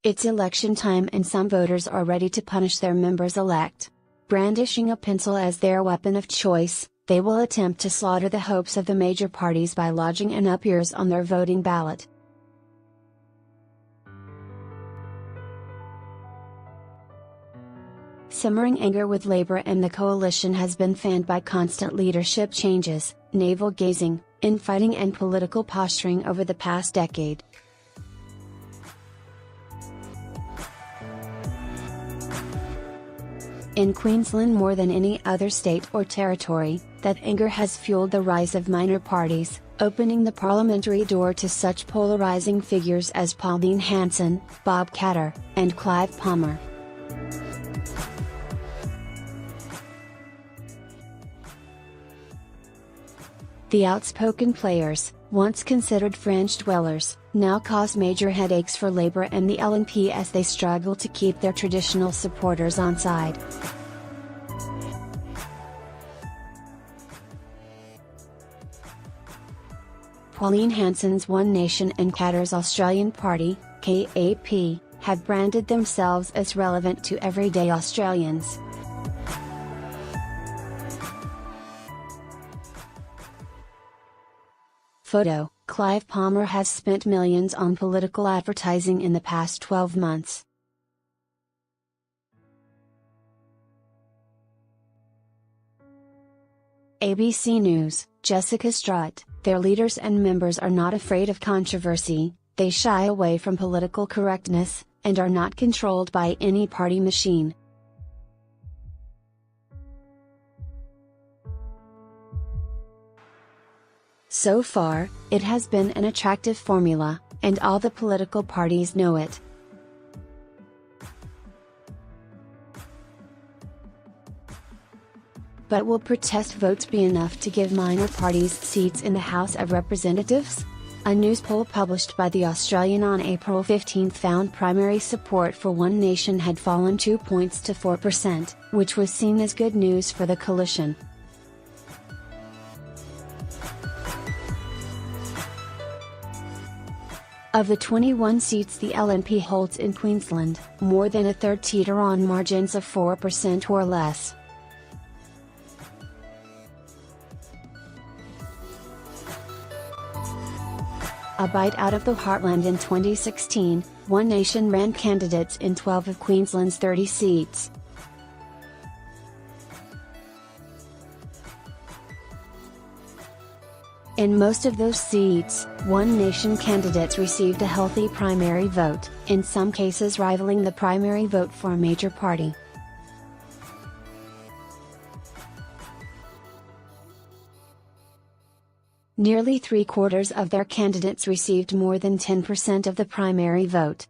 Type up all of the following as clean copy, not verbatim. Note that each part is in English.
It's election time and some voters are ready to punish their members-elect. Brandishing a pencil as their weapon of choice, they will attempt to slaughter the hopes of the major parties by lodging an up-yours on their voting ballot. Simmering anger with Labour and the coalition has been fanned by constant leadership changes, navel-gazing, infighting and political posturing over the past decade. In Queensland more than any other state or territory, that anger has fueled the rise of minor parties, opening the parliamentary door to such polarising figures as Pauline Hanson, Bob Katter, and Clive Palmer. The outspoken players, once considered fringe dwellers, now cause major headaches for Labour and the LNP as they struggle to keep their traditional supporters on side. Pauline Hanson's One Nation and Katter's Australian Party, KAP, have branded themselves as relevant to everyday Australians. Photo: Clive Palmer has spent millions on political advertising in the past 12 months. ABC News, Jessica Strutt, their leaders and members are not afraid of controversy, they shy away from political correctness, and are not controlled by any party machine. So far, it has been an attractive formula, and all the political parties know it. But will protest votes be enough to give minor parties seats in the House of Representatives? A news poll published by The Australian on April 15 found primary support for One Nation had fallen 2 points to 4%, which was seen as good news for the coalition. Of the 21 seats the LNP holds in Queensland, more than a third teeter on margins of 4% or less. A bite out of the heartland in 2016, One Nation ran candidates in 12 of Queensland's 30 seats. In most of those seats, One Nation candidates received a healthy primary vote, in some cases rivaling the primary vote for a major party. Nearly 3/4 of their candidates received more than 10% of the primary vote.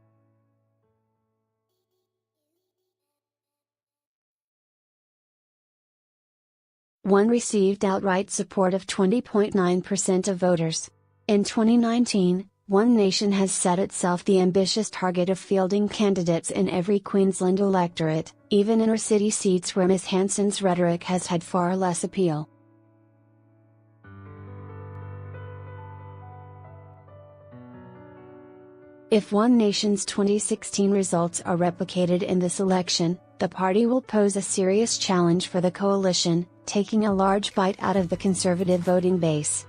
One received outright support of 20.9% of voters. In 2019, One Nation has set itself the ambitious target of fielding candidates in every Queensland electorate, even inner city seats where Ms Hanson's rhetoric has had far less appeal. If One Nation's 2016 results are replicated in this election, the party will pose a serious challenge for the coalition, taking a large bite out of the Conservative voting base.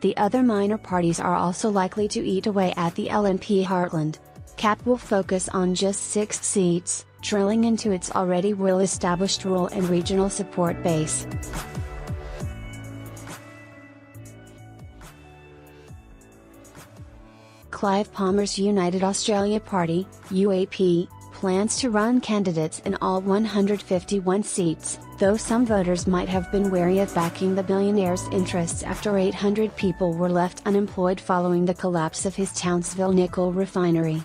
The other minor parties are also likely to eat away at the LNP heartland. CAP will focus on just 6 seats, drilling into its already well-established rural and regional support base. Clive Palmer's United Australia Party, UAP, plans to run candidates in all 151 seats, though some voters might have been wary of backing the billionaire's interests after 800 people were left unemployed following the collapse of his Townsville nickel refinery.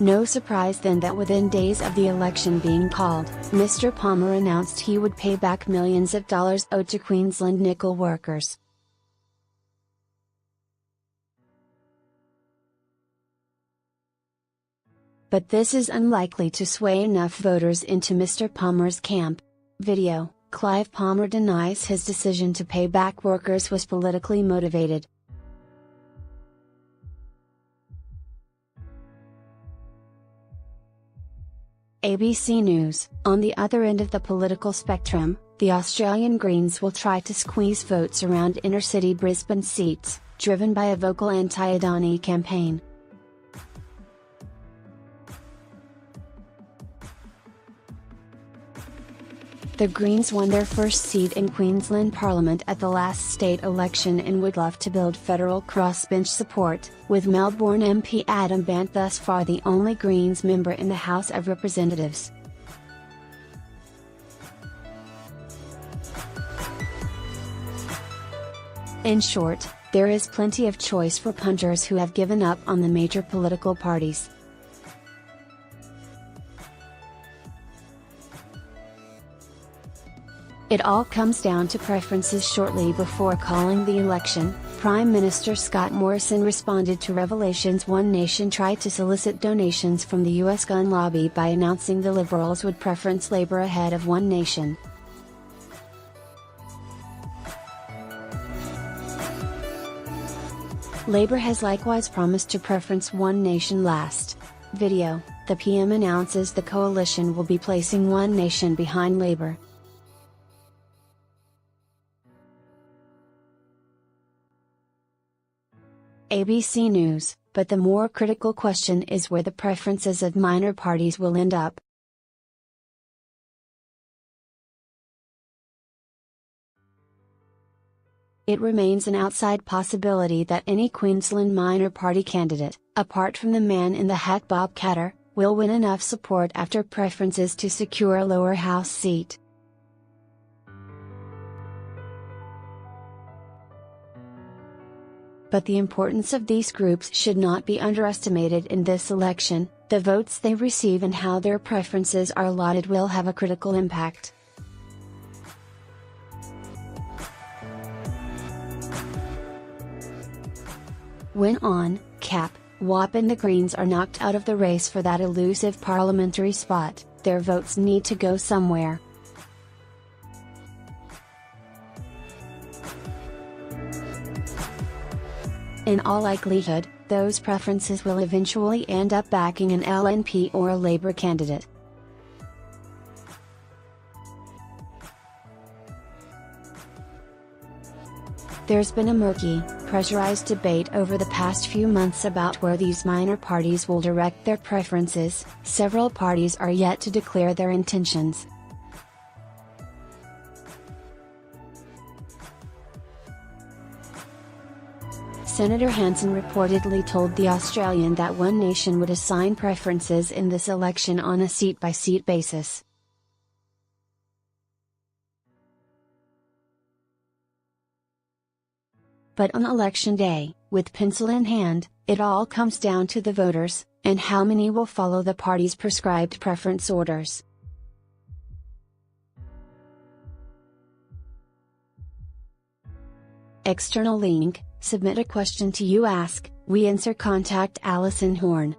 No surprise then that within days of the election being called, Mr. Palmer announced he would pay back millions of dollars owed to Queensland nickel workers. but this is unlikely to sway enough voters into Mr. Palmer's camp. Video: Clive Palmer denies his decision to pay back workers was politically motivated. ABC News: On the other end of the political spectrum, the Australian Greens will try to squeeze votes around inner-city Brisbane seats, driven by a vocal anti-Adani campaign. The Greens won their first seat in Queensland Parliament at the last state election and would love to build federal crossbench support, with Melbourne MP Adam Bant thus far the only Greens member in the House of Representatives. In short, there is plenty of choice for punters who have given up on the major political parties. It all comes down to preferences. Shortly before calling the election, Prime Minister Scott Morrison responded to revelations One Nation tried to solicit donations from the US gun lobby by announcing the Liberals would preference Labour ahead of One Nation. Labour has likewise promised to preference One Nation last. Video: The PM announces the coalition will be placing One Nation behind Labour. ABC News: But the more critical question is where the preferences of minor parties will end up. It remains an outside possibility that any Queensland minor party candidate, apart from the man in the hat Bob Katter, will win enough support after preferences to secure a lower house seat. But the importance of these groups should not be underestimated in this election. The votes they receive and how their preferences are allotted will have a critical impact. When on, Cap, WAP and the Greens are knocked out of the race for that elusive parliamentary spot, their votes need to go somewhere. In all likelihood, those preferences will eventually end up backing an LNP or a Labour candidate. There's been a murky, pressurized debate over the past few months about where these minor parties will direct their preferences. Several parties are yet to declare their intentions. Senator Hanson reportedly told The Australian that One Nation would assign preferences in this election on a seat-by-seat basis. But on election day, with pencil in hand, it all comes down to the voters, and how many will follow the party's prescribed preference orders. External link: submit a question to You Ask, we answer. Contact Alison Horn.